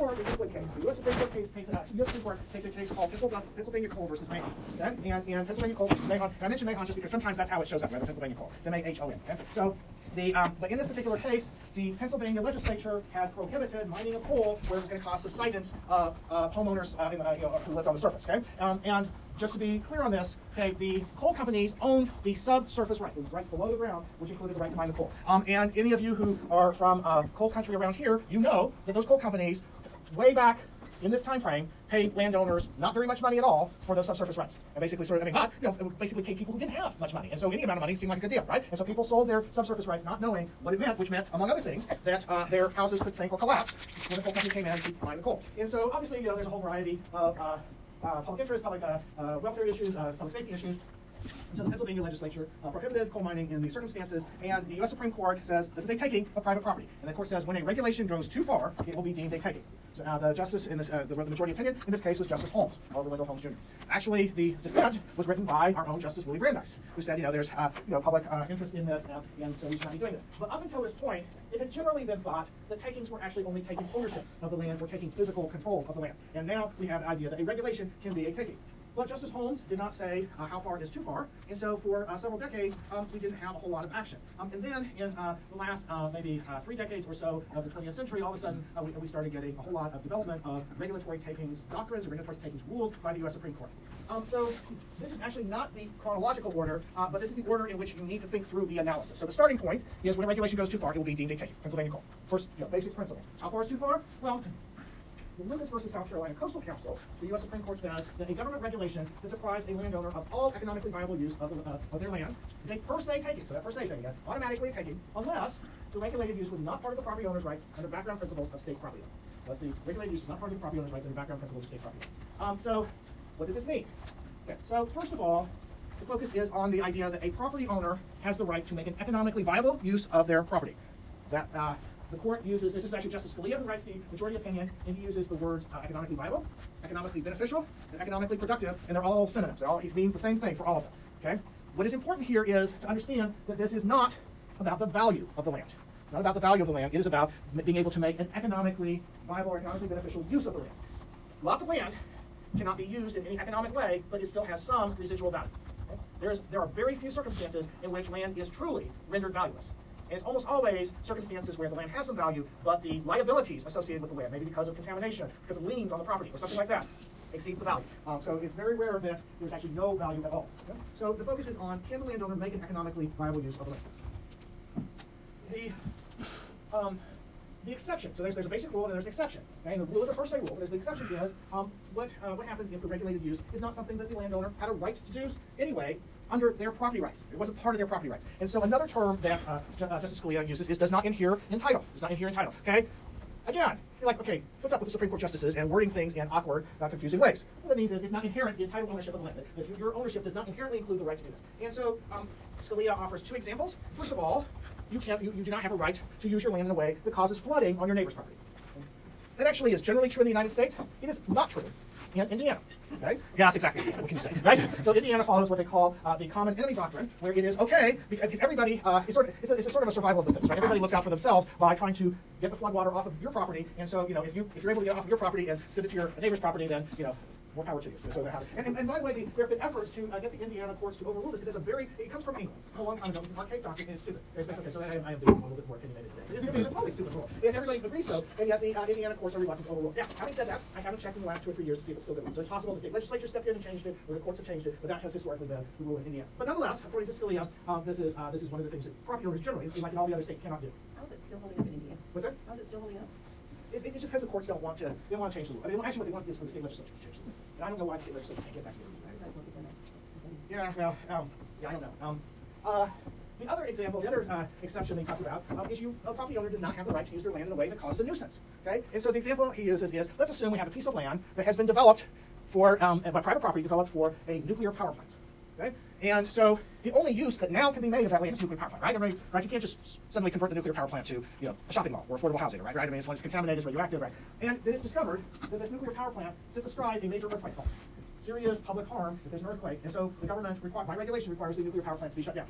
our particular case, the U.S. Supreme Court takes a case called Pennsylvania Coal versus Mahon. Okay? And Pennsylvania Coal versus Mahon. I mention Mahon just because sometimes that's how it shows up, right? The Pennsylvania Coal. It's M-A-H-O-N. Okay? So, but in this particular case, the Pennsylvania legislature had prohibited mining of coal where it was going to cause subsidence of homeowners who lived on the surface. Okay? And just to be clear on this, okay, the coal companies owned the subsurface rights, the rights below the ground, which included the right to mine the coal. And any of you who are from coal country around here, you know that those coal companies, way back in this time frame, paid landowners not very much money at all for those subsurface rights. And basically basically paid people who didn't have much money. And so any amount of money seemed like a good deal, right? And so people sold their subsurface rights not knowing what it meant, which meant, among other things, that their houses could sink or collapse when the coal company came in to mine the coal. And so obviously, there's a whole variety of public interest, public welfare issues, public safety issues. And so the Pennsylvania legislature prohibited coal mining in these circumstances, and the U.S. Supreme Court says this is a taking of private property. And the court says when a regulation goes too far, it will be deemed a taking. So the justice in this, the majority opinion in this case was Justice Holmes, Oliver Wendell Holmes Jr. Actually, the dissent was written by our own Justice Louis Brandeis, who said, there's public interest in this, and so we should not be doing this. But up until this point, it had generally been thought that takings were actually only taking ownership of the land or taking physical control of the land. And now we have the idea that a regulation can be a taking. But Justice Holmes did not say how far is too far, and so for several decades, we didn't have a whole lot of action. And then in the last maybe 3 decades or so of the 20th century, all of a sudden we started getting a whole lot of development of regulatory takings doctrines or regulatory takings rules by the U.S. Supreme Court. So this is actually not the chronological order, but this is the order in which you need to think through the analysis. So the starting point is when a regulation goes too far, it will be deemed a taking. Pennsylvania Coal. First, basic principle. How far is too far? Well, in Lucas versus South Carolina Coastal Council, the U.S. Supreme Court says that a government regulation that deprives a landowner of all economically viable use of their land is a per se taking. So that per se thing again, automatically a taking, unless the regulated use was not part of the property owner's rights under background principles of state property law. Unless the regulated use was not part of the property owner's rights under background principles of state property law. So what does this mean? Okay, so first of all, the focus is on the idea that a property owner has the right to make an economically viable use of their property. That the court uses, this is actually Justice Scalia who writes the majority opinion, and he uses the words economically viable, economically beneficial, and economically productive, and they're all synonyms. It means the same thing for all of them. Okay? What is important here is to understand that this is not about the value of the land. It's not about the value of the land. It is about being able to make an economically viable or economically beneficial use of the land. Lots of land cannot be used in any economic way, but it still has some residual value. Okay? There are very few circumstances in which land is truly rendered valueless. And it's almost always circumstances where the land has some value, but the liabilities associated with the land, maybe because of contamination, because of liens on the property, or something like that, exceeds the value. So it's very rare that there's actually no value at all. Okay? So the focus is on, can the landowner make an economically viable use of the land? The exception, so there's a basic rule and there's an exception. Okay? And the rule is a per se rule, but there's the exception is what happens if the regulated use is not something that the landowner had a right to do anyway under their property rights. It wasn't part of their property rights. And so another term that Justice Scalia uses is does not inhere in title. Does not inhere in title. Okay? Again, you're like, okay, what's up with the Supreme Court justices and wording things in awkward, confusing ways? What that means is it's not inherent in title ownership of the land. That your ownership does not inherently include the right to do this. And so Scalia offers 2 examples. First of all, you do not have a right to use your land in a way that causes flooding on your neighbor's property. That actually is generally true in the United States. It is not true in Indiana. Okay? Yeah, that's exactly Indiana. What can you say, right? So Indiana follows what they call the common enemy doctrine, where it is okay because everybody it's a sort of a survival of the fittest, right? Everybody looks out for themselves by trying to get the floodwater off of your property, and so if you're able to get it off of your property and send it to your neighbor's property, then more power to you. So and by the way, there have been efforts to get the Indiana courts to overrule this because it comes from England a long time ago. It's an archaic doctrine and it's stupid. Okay, so I am being a little bit more opinionated today. But it's a totally stupid rule. And everybody agrees so, and yet the Indiana courts are reluctant to overrule. Now, having said that, I haven't checked in the last 2 or 3 years to see if it's still good. So it's possible the state legislature stepped in and changed it, or the courts have changed it, but that has historically been the rule in Indiana. But nonetheless, according to Scalia, this is one of the things that property owners generally, like in all the other states, cannot do. How is it still holding up in Indiana? What's that? How is it still holding up? It's just because the courts don't want to change the law. I mean, actually, what they want is for the state legislature to change the law. And I don't know why the state legislature can't get actually. Yeah, well, I don't know. The other example, the other exception he talks about is a property owner does not have the right to use their land in a way that causes a nuisance. Okay, and so the example he uses is, let's assume we have a piece of land that has been developed for by private property, developed for a nuclear power plant. Okay, and so the only use that now can be made of that land is nuclear power plant, right? You can't just suddenly convert the nuclear power plant to a shopping mall or affordable housing, right? I mean, it's contaminated, it's radioactive, right? And then it's discovered that this nuclear power plant sits astride a major earthquake fault. Serious public harm if there's an earthquake, and so the government, by regulation, requires the nuclear power plant to be shut down.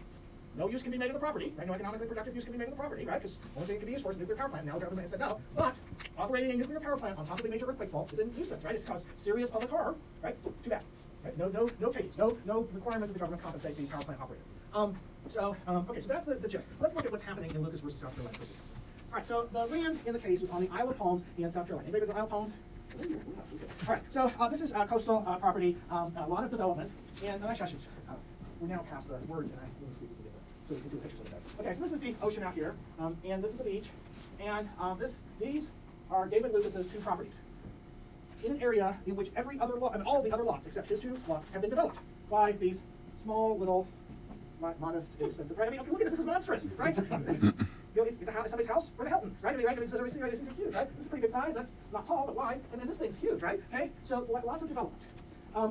no use can be made of the property, right? No economically productive use can be made of the property, right? Because the only thing it can be used for is a nuclear power plant. Now the government has said no. But operating a nuclear power plant on top of a major earthquake fault is a nuisance, right? It's caused serious public horror, right? Too bad. Right? No changes, no requirement that the government compensate the power plant operator. Okay, so that's the gist. Let's look at what's happening in Lucas versus South Carolina proceedings. All right, so the land in the case was on the Isle of Palms in South Carolina. Anybody with the Isle of Palms? All right, so this is coastal property, a lot of development, and actually I should, we're now past the words, and let me see if we can get so you can see the pictures of it. Okay, so this is the ocean out here, and this is the beach, and these are David Lucas's 2 properties in an area in which every other lot, and all the other lots except his 2 lots have been developed by these small little, modest, inexpensive. Right? I mean, okay, look at this. This is monstrous, right? It's a house, somebody's house or the Hilton, right? I mean, right? These things are huge, right? This is a pretty good size. That's not tall, but wide. And then this thing's huge, right? Okay, so lots of development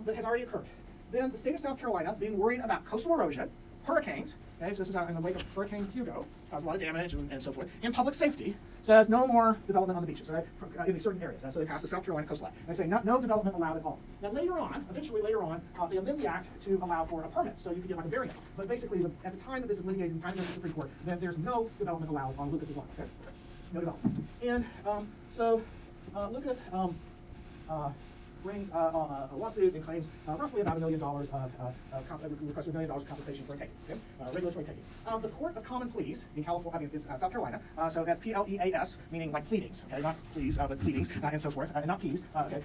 that has already occurred. Then the state of South Carolina, being worried about coastal erosion, hurricanes, okay, so this is in the wake of Hurricane Hugo, caused a lot of damage and so forth, and public safety, says no more development on the beaches, right, in certain areas. So they pass the South Carolina coastline. They say no development allowed at all. Now eventually later on, they amend the act to allow for a permit, so you can get like a variance. But basically, at the time that this is litigated in the Supreme Court, then there's no development allowed on Lucas's land, okay? No development. And Lucas brings a lawsuit and claims roughly about $1 million requests $1 million compensation for a taking, okay? Regulatory taking. The Court of Common Pleas in California, it's South Carolina, so that's PLEAS, meaning like pleadings, okay? Not pleas, but pleadings and so forth, and not peas, okay?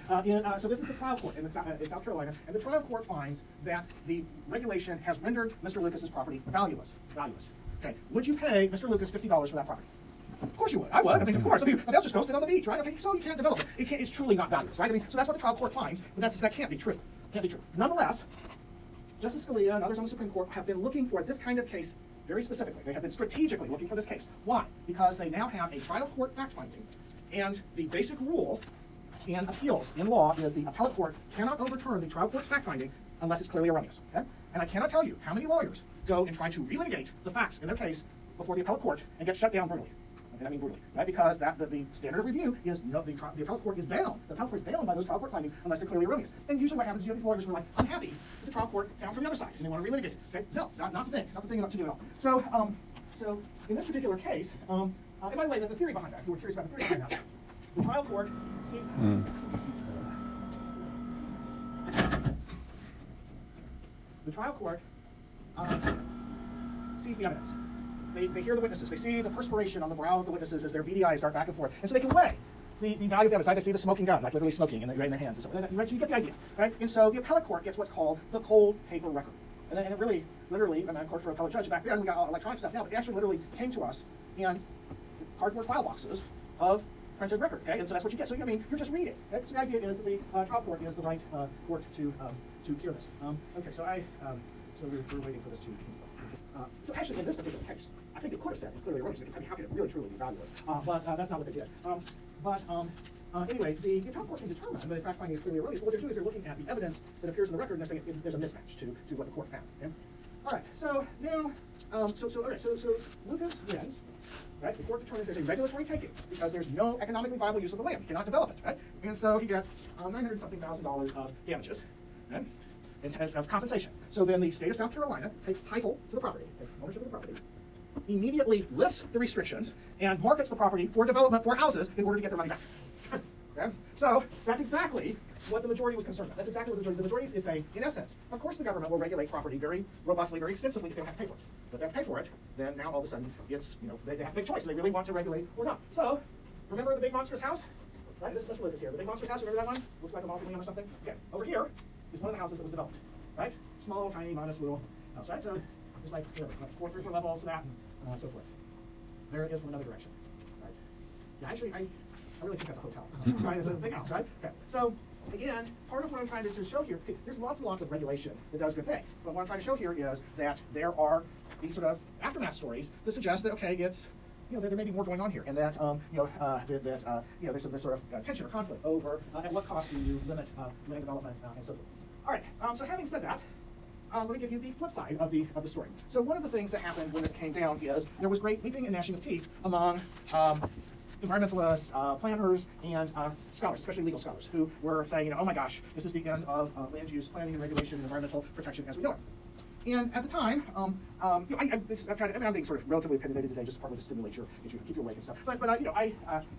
So this is the trial court in South Carolina, and the trial court finds that the regulation has rendered Mr. Lucas's property valueless. Okay, would you pay Mr. Lucas $50 for that property? Of course you would. I would. I mean, of course. I mean, they'll just go sit on the beach, right? Okay, so you can't develop it. It's truly not valueless, right? I mean, so that's what the trial court finds, but that can't be true. Can't be true. Nonetheless, Justice Scalia and others on the Supreme Court have been looking for this kind of case very specifically. They have been strategically looking for this case. Why? Because they now have a trial court fact-finding, and the basic rule in appeals in law is the appellate court cannot overturn the trial court's fact-finding unless it's clearly erroneous. Okay? And I cannot tell you how many lawyers go and try to relitigate the facts in their case before the appellate court and get shut down brutally. And I mean brutally, right? Because the standard of review is the appellate court is bound. The appellate court is bound by those trial court findings unless they're clearly erroneous. And usually what happens is you have these lawyers who are like unhappy that the trial court found from the other side and they want to relitigate. Okay? No, not the thing. Not the thing to do at all. So in this particular case, and by the way, the theory behind that, if you were curious about the theory behind that, the trial court sees the trial court sees the evidence. They hear the witnesses. They see the perspiration on the brow of the witnesses as their beady eyes dart back and forth. And so they can weigh the value of the evidence. Right? They see the smoking gun, like literally smoking in their hands. And so, right? So you get the idea. Right? And so the appellate court gets what's called the cold paper record. And it really, literally, I mean, I clerked for an appellate judge back then. We got electronic stuff now, but it actually literally came to us in cardboard file boxes of printed record. Okay? And so that's what you get. So, I mean, you're just reading. Okay? So the idea is that the trial court is the right court to hear this. Okay, so so we're waiting for this to so actually, in this particular case, I think the court said it's clearly erroneous because, I mean, how could it really truly be valueless? But that's not what they did. Anyway, the appellate court can determine that the fact finding is clearly erroneous. But what they're doing is they're looking at the evidence that appears in the record and they're saying there's a mismatch to what the court found. Okay? All right. So now, so Lucas wins. Right? The court determines there's a regulatory taking because there's no economically viable use of the land. You cannot develop it. Right? And so he gets $900-something thousand of damages. Right? Of compensation. So then the state of South Carolina takes title to the property, takes ownership of the property, immediately lifts the restrictions, and markets the property for development for houses in order to get their money back. Okay? So that's exactly what the majority was concerned about. That's exactly what the majority is saying. In essence, of course the government will regulate property very robustly, very extensively if they don't have to pay for it. But if they have to pay for it, then now all of a sudden it's, they have to make a choice. Do they really want to regulate or not? So, remember the big monstrous house? Right? Let's look at this here. The big monstrous house, remember that one? Looks like a mausoleum or something? Okay. Over here is one of the houses that was developed, right? Small, tiny, modest little house, right? So there's like, like 4 3 levels to that and so forth. There it is from another direction, right? Yeah, actually, I really think that's a hotel. Right? It's a big house, right? Okay. So again, part of what I'm trying to show here, there's lots and lots of regulation that does good things. But what I'm trying to show here is that there are these sort of aftermath stories that suggest that, okay, it's, there may be more going on here, and that there's this sort of tension or conflict over at what cost do you limit land development and so forth. All right. So having said that, let me give you the flip side of the story. So one of the things that happened when this came down is there was great weeping and gnashing of teeth among environmentalists, planners, and scholars, especially legal scholars, who were saying, oh my gosh, this is the end of land use planning and regulation and environmental protection as we know it. And at the time, I'm being sort of relatively opinionated today, just partly to stimulate keep you awake and stuff. But I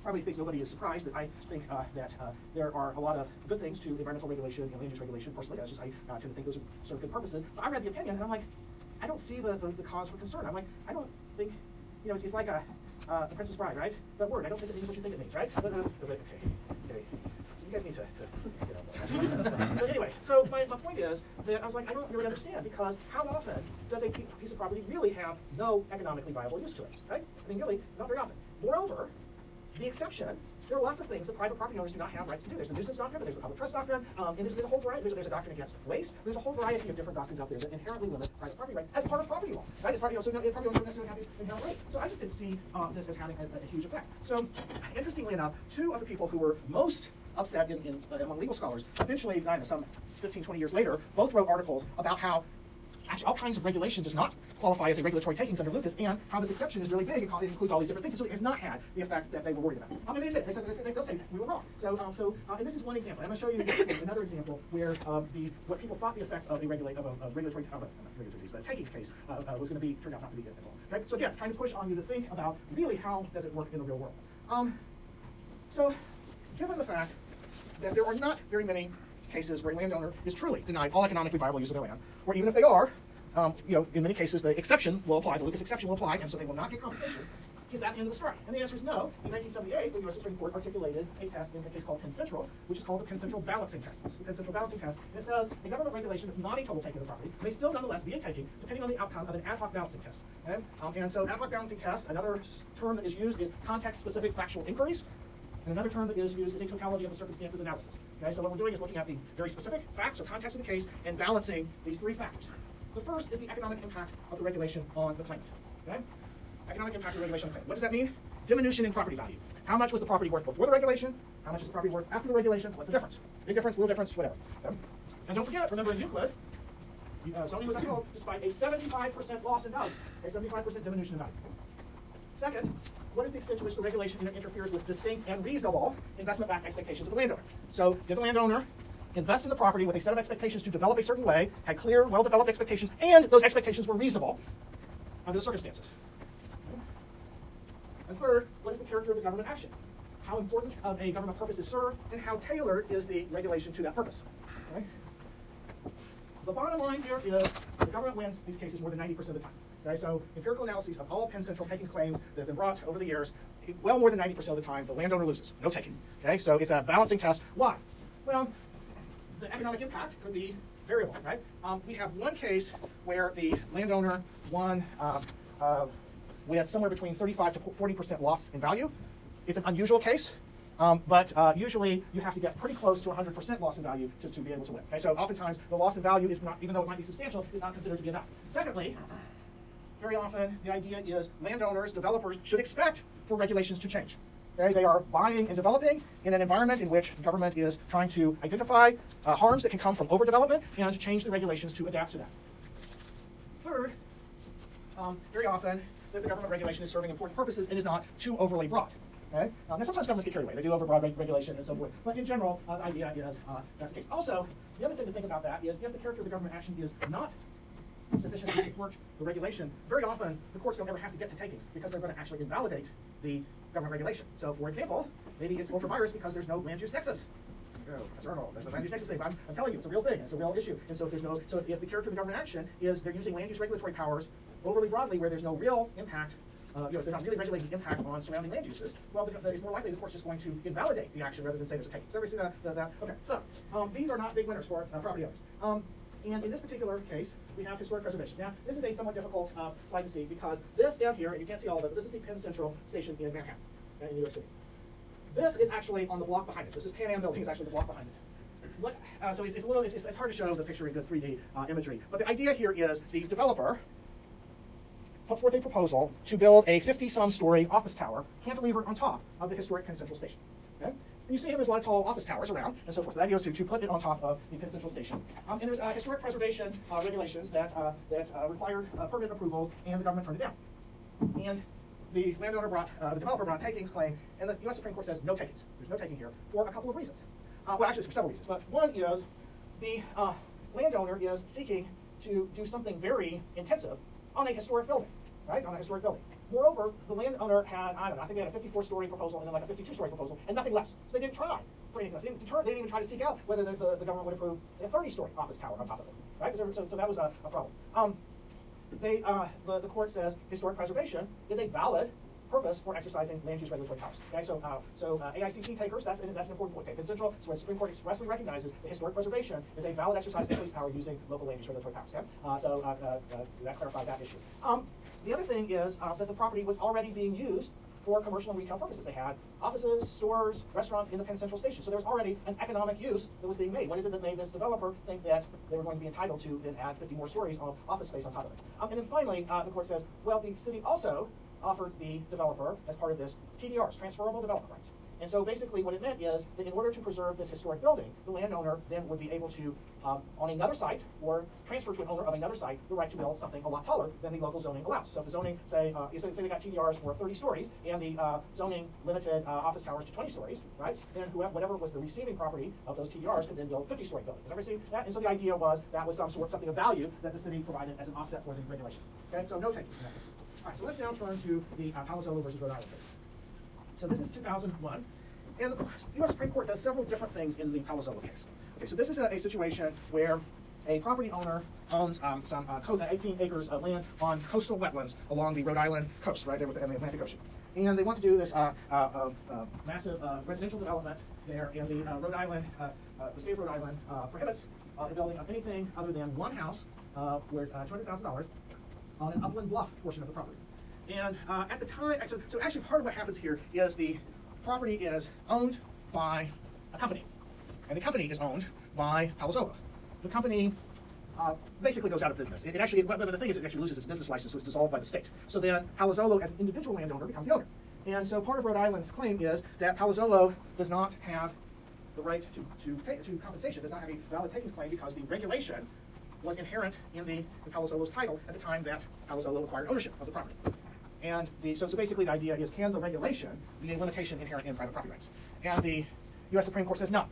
probably think nobody is surprised that I think that there are a lot of good things to environmental regulation and land use regulation. Personally, I tend to think those are sort of good purposes. But I read the opinion, and I'm like, I don't see the cause for concern. I'm like, I don't think, it's like The Princess Bride, right? That word, I don't think it means what you think it means, right? Okay. So you guys need to get on that. But anyway, so my point is that I was like, I don't really understand, because how often does a piece of property really have no economically viable use to it, right? I mean, really, not very often. Moreover, the exception, there are lots of things that private property owners do not have rights to do. There's the nuisance doctrine, there's the public trust doctrine, and there's a whole variety. There's a doctrine against waste. There's a whole variety of different doctrines out there that inherently limit private property rights as part of property law, right? As property owners, so property owners don't necessarily have these inherent rights. So I just didn't see this as having a huge effect. So interestingly enough, two of the people who were most upset among legal scholars, eventually, I don't know, some 15, 20 years later, both wrote articles about how actually all kinds of regulation does not qualify as a regulatory takings under Lucas, and how this exception is really big. It includes all these different things, so it has not had the effect that they were worried about. I mean, they'll say we were wrong. And this is one example. I'm going to show you another example where what people thought the effect of a regulatory takings case was going to be turned out not to be good at all. Right? So again, trying to push on you to think about really how does it work in the real world. So given the fact that there are not very many cases where a landowner is truly denied all economically viable use of their land, or even if they are, in many cases the exception will apply, the Lucas exception will apply, and so they will not get compensation. Is that the end of the story? And the answer is no. In 1978, the U.S. Supreme Court articulated a test in a case called Penn Central, which is called the Penn Central balancing test. This is the Penn Central balancing test, and it says a government regulation that's not a total taking of the property may still nonetheless be a taking, depending on the outcome of an ad hoc balancing test. Okay? And so ad hoc balancing test, another term that is used is context-specific factual inquiries. And another term that is used is a totality of the circumstances analysis. Okay, so what we're doing is looking at the very specific facts or context of the case and balancing these three factors. The first is the economic impact of the regulation on the claimant. Okay? Economic impact of the regulation on the claimant. What does that mean? Diminution in property value. How much was the property worth before the regulation? How much is the property worth after the regulation? What's the difference? Big difference, little difference, whatever. Okay? And don't forget, remember in Euclid, zoning was upheld despite a 75% loss in value, a 75% diminution in value. Second, what is the extent to which the regulation interferes with distinct and reasonable investment-backed expectations of the landowner? So, did the landowner invest in the property with a set of expectations to develop a certain way, had clear, well-developed expectations, and those expectations were reasonable under the circumstances? And third, what is the character of the government action? How important of a government purpose is served, and how tailored is the regulation to that purpose? Okay? The bottom line here is the government wins these cases more than 90% of the time. Okay, so empirical analyses of all Penn Central takings claims that have been brought over the years, well more than 90% of the time, the landowner loses. No taking. Okay, so it's a balancing test. Why? Well, the economic impact could be variable, right? We have one case where the landowner won with somewhere between 35 to 40% loss in value. It's an unusual case. But usually you have to get pretty close to 100% loss in value to be able to win. Okay, so oftentimes the loss in value is not, even though it might be substantial, is not considered to be enough. Secondly, very often the idea is landowners, developers should expect for regulations to change. Okay, they are buying and developing in an environment in which the government is trying to identify harms that can come from overdevelopment and change the regulations to adapt to that. Third, very often the government regulation is serving important purposes and is not too overly broad. Okay? Now sometimes governments get carried away. They do overbroad regulation and so forth. But in general, the idea is that's the case. Also, the other thing to think about that is if the character of the government action is not sufficient to support the regulation, very often the courts don't ever have to get to takings because they're going to actually invalidate the government regulation. So, for example, maybe it's ultra virus because there's no land use nexus. Professor Arnold, there's a land use nexus thing. But I'm telling you, it's a real thing. It's a real issue. And so if the character of the government action is they're using land use regulatory powers overly broadly where there's no real impact, they're not really regulating the impact on surrounding land uses, well, it's more likely the court's just going to invalidate the action rather than say there's a taking. So everybody see that? Okay, so these are not big winners for property owners. And in this particular case, we have historic preservation. Now, this is a somewhat difficult slide to see because this down here, and you can't see all of it, but this is the Penn Central station in Manhattan, in New York City. This is actually on the block behind it. This is Pan Am Building, is actually the block behind it. So it's hard to show the picture in good 3D imagery. But the idea here is the developer put forth a proposal to build a 50-some story office tower cantilevered on top of the historic Penn Central station. Okay? And you see there's a lot of tall office towers around and so forth. The idea is to put it on top of the Penn Central station. And there's historic preservation regulations that required permit approvals, and the government turned it down. And the developer brought a takings claim, and the U.S. Supreme Court says no takings. There's no taking here for a couple of reasons. Well, actually, it's for several reasons. But one is the landowner is seeking to do something very intensive on a historic building, right? On a historic building. Moreover, the landowner had, I don't know, I think they had a 54-story proposal and then like a 52-story proposal and nothing less. So they didn't try for anything else. They didn't even try to seek out whether the government would approve, say, a 30-story office tower on top of it, right? So that was a problem. The court says historic preservation is a valid purpose for exercising land use regulatory powers. Okay, so AICP takers, that's an important point. Okay, Central, so the Supreme Court expressly recognizes that historic preservation is a valid exercise of police power using local land use regulatory powers. Okay, that clarified that issue. The other thing is that the property was already being used for commercial and retail purposes. They had offices, stores, restaurants in the Penn Central Station. So there was already an economic use that was being made. What is it that made this developer think that they were going to be entitled to then add 50 more stories of office space on top of it? And then finally, the court says, well, the city also offered the developer, as part of this, TDRs, transferable development rights. And so basically what it meant is that in order to preserve this historic building, the landowner then would be able to, on another site, or transfer to an owner of another site, the right to build something a lot taller than the local zoning allows. So if the zoning, say they got TDRs for 30 stories, and the zoning limited office towers to 20 stories, right? Then whatever was the receiving property of those TDRs could then build 50-story buildings. Has everybody seen that? And so the idea was that was something of value that the city provided as an offset for the regulation. Okay, so no taking in that case. All right, so let's now turn to the Palo versus Rhode Island case. So this is 2001, and the U.S. Supreme Court does several different things in the Palo case. Okay, so this is a situation where a property owner owns 18 acres of land on coastal wetlands along the Rhode Island coast, right there with the Atlantic Ocean. And they want to do this massive residential development there, and the Rhode Island, the state of Rhode Island prohibits the building of anything other than one house worth $200,000 on an upland bluff portion of the property. And at the time, so actually part of what happens here is the property is owned by a company, and the company is owned by Palo Alto. The company basically goes out of business. But the thing is, it actually loses its business license, so it's dissolved by the state. So then Palo Alto, as an individual landowner, becomes the owner. And so part of Rhode Island's claim is that Palo Alto does not have the right to compensation, does not have a valid takings claim because the regulation was inherent in the Palo Alto's title at the time that Palo Alto acquired ownership of the property. And so basically the idea is, can the regulation be a limitation inherent in private property rights? And the U.S. Supreme Court says no,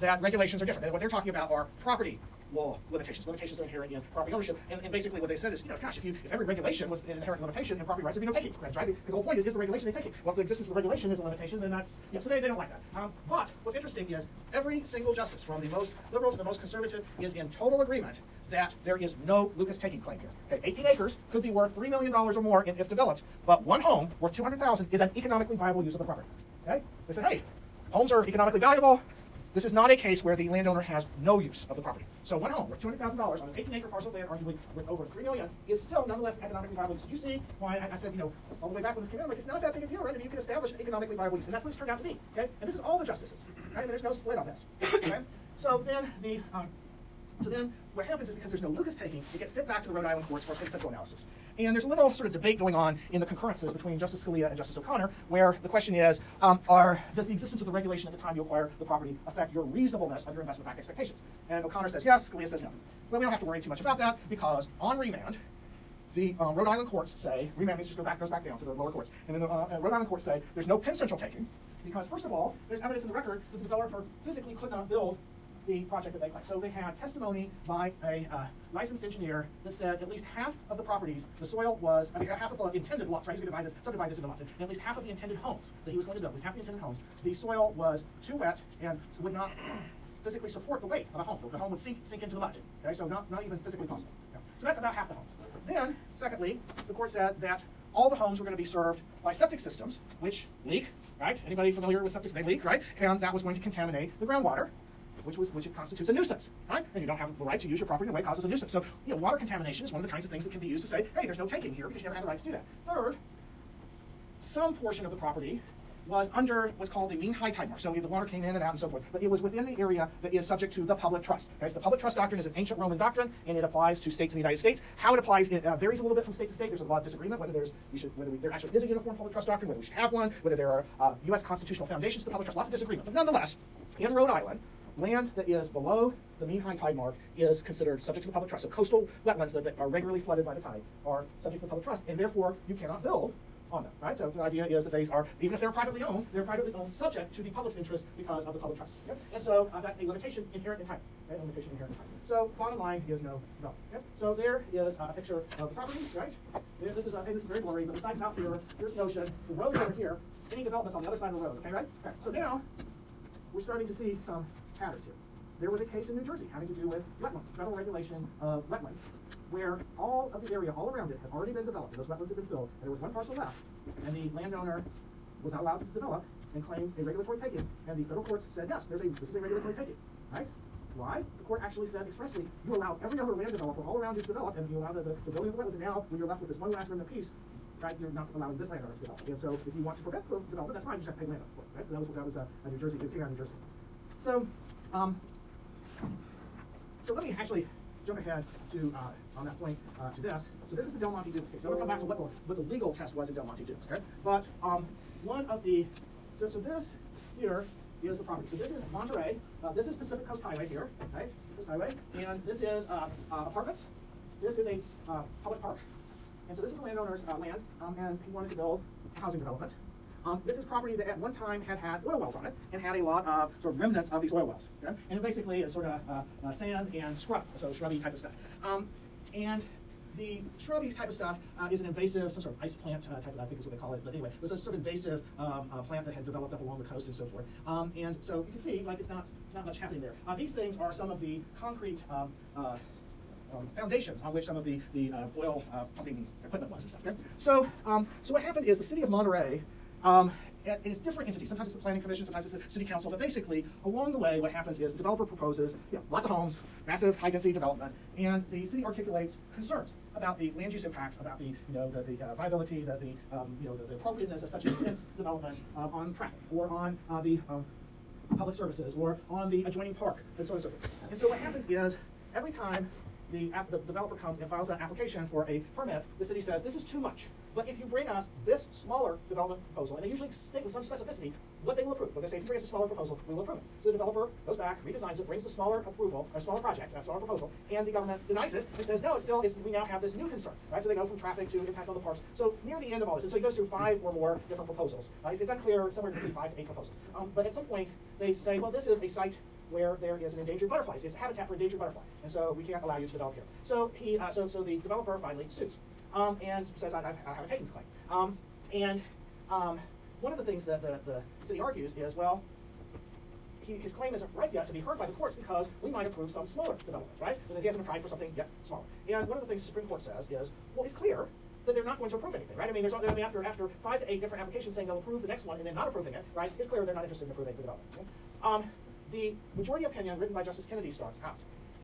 that regulations are different. What they're talking about are property law limitations that are inherent in property ownership. And basically what they said is, gosh, if every regulation was an inherent limitation in property rights, there'd be no takings rights, right? Because the whole point is the regulation they take it. Well, if the existence of the regulation is a limitation, then that's, so they don't like that. But what's interesting is every single justice, from the most liberal to the most conservative, is in total agreement that there is no Lucas taking claim here. Okay, 18 acres could be worth $3 million or more if developed, but one home worth $200,000 is an economically viable use of the property. Okay? They said, hey, homes are economically valuable. This is not a case where the landowner has no use of the property. So one home worth $200,000 on an 18-acre parcel of land, arguably worth over $3 million, is still nonetheless economically viable use. You see why I said, all the way back when this came out, like, it's not that big a deal, right? I mean, you can establish an economically viable use, and that's what it's turned out to be. Okay, and this is all the justices. Right? I mean, there's no split on this. Okay, so then what happens is, because there's no Lucas taking, it gets sent back to the Rhode Island courts for central analysis. And there's a little sort of debate going on in the concurrences between Justice Scalia and Justice O'Connor, where the question is, does the existence of the regulation at the time you acquire the property affect your reasonableness of your investment back expectations? And O'Connor says yes, Scalia says no. Well, we don't have to worry too much about that, because on remand, the Rhode Island courts say, remand means just goes back down to the lower courts, and then the Rhode Island courts say there's no Penn Central taking, because first of all, there's evidence in the record that the developer physically could not build the project that they claim. So they had testimony by a licensed engineer that said at least half of the properties, the soil was, half of the intended lots, right? He's going to subdivide this into lots, and at least half of the intended homes that he was going to build, at least half of the intended homes, the soil was too wet and would not physically support the weight of a home. The home would sink into the mud. Okay, so not even physically possible. Yeah. So that's about half the homes. Then, secondly, the court said that all the homes were going to be served by septic systems, which leak, right? Anybody familiar with septic? They leak, right? And that was going to contaminate the groundwater, which constitutes a nuisance, right? And you don't have the right to use your property in a way that causes a nuisance. So, water contamination is one of the kinds of things that can be used to say, hey, there's no taking here because you never had the right to do that. Third, some portion of the property was under what's called the mean high tide mark. So the water came in and out and so forth, but it was within the area that is subject to the public trust. Okay? So the public trust doctrine is an ancient Roman doctrine, and it applies to states in the United States. How it applies, it varies a little bit from state to state. There's a lot of disagreement whether there actually is a uniform public trust doctrine, whether we should have one, whether there are U.S. constitutional foundations to the public trust. Lots of disagreement, but nonetheless, in Rhode Island, land that is below the mean high tide mark is considered subject to the public trust. So coastal wetlands that are regularly flooded by the tide are subject to the public trust, and therefore you cannot build on them, right? So the idea is that these are, even if they're privately owned subject to the public's interest because of the public trust. Okay? And so that's a limitation inherent in title. Okay? A limitation inherent in title. So bottom line is no development. Okay? So there is a picture of the property, right? This is very blurry, but the site's out here. Here's the ocean. The road's over here. Any developments on the other side of the road. Okay, right? Okay. So now we're starting to see some patterns here. There was a case in New Jersey having to do with wetlands, federal regulation of wetlands, where all of the area all around it had already been developed, and those wetlands had been filled, and there was one parcel left, and the landowner was not allowed to develop and claimed a regulatory taking, and the federal courts said, yes, this is a regulatory taking, right? Why? The court actually said expressly, you allow every other land developer all around you to develop, and you allow the building of the wetlands, and now when you're left with this one last remnant piece, right, you're not allowing this landowner to develop. And so if you want to prevent the development, that's fine, you just have to pay land for it, right? So that was New Jersey, it came out of New Jersey. So let me actually jump ahead to, on that point, to this. So this is the Del Monte Dunes case. So I'm going to come back to what the legal test was in Del Monte Dunes, okay? But one of the, so this here is the property. So this is Monterey. This is Pacific Coast Highway here, right? Pacific Coast Highway. And this is apartments. This is a public park. And so this is a landowner's land, and he wanted to build a housing development. This is property that at one time had oil wells on it and had a lot of sort of remnants of these oil wells. Okay? And it basically is sort of sand and scrub, so shrubby type of stuff. And the shrubby type of stuff is an invasive, some sort of ice plant type of, I think is what they call it. But anyway, it was a sort of invasive plant that had developed up along the coast and so forth. And so you can see, like, it's not much happening there. These things are some of the concrete foundations on which some of the oil pumping equipment was and stuff. Okay? So what happened is the city of Monterey. It's different entities. Sometimes it's the planning commission, sometimes it's the city council. But basically, along the way, what happens is the developer proposes lots of homes, massive high-density development, and the city articulates concerns about the land use impacts, about the the viability, the appropriateness of such intense development on traffic or on the public services or on the adjoining park and so on and so forth. And so what happens is every time the developer comes and files an application for a permit, the city says, this is too much. But if you bring us this smaller development proposal, and they usually state with some specificity what they will approve. But they say, if you bring us a smaller proposal, we will approve it. So the developer goes back, redesigns it, brings the smaller approval, or smaller project, a smaller proposal, and the government denies it and says, no, we now have this new concern. Right? So they go from traffic to impact on the parks. So near the end of all this, and so he goes through 5 or more different proposals. It's unclear, somewhere between 5 to 8 proposals. But at some point, they say, well, this is a site where there is an endangered butterfly. It's a habitat for endangered butterfly, and so we can't allow you to develop here. So so the developer finally sues and says, I have a takings claim. One of the things that the city argues is, well, his claim isn't ripe yet to be heard by the courts because we might approve some smaller development, right? And that he hasn't tried for something yet smaller. And one of the things the Supreme Court says is, well, it's clear that they're not going to approve anything, right? I mean, after 5 to 8 different applications saying they'll approve the next one and then not approving it, right? It's clear they're not interested in approving the development. Okay? The majority opinion written by Justice Kennedy starts out.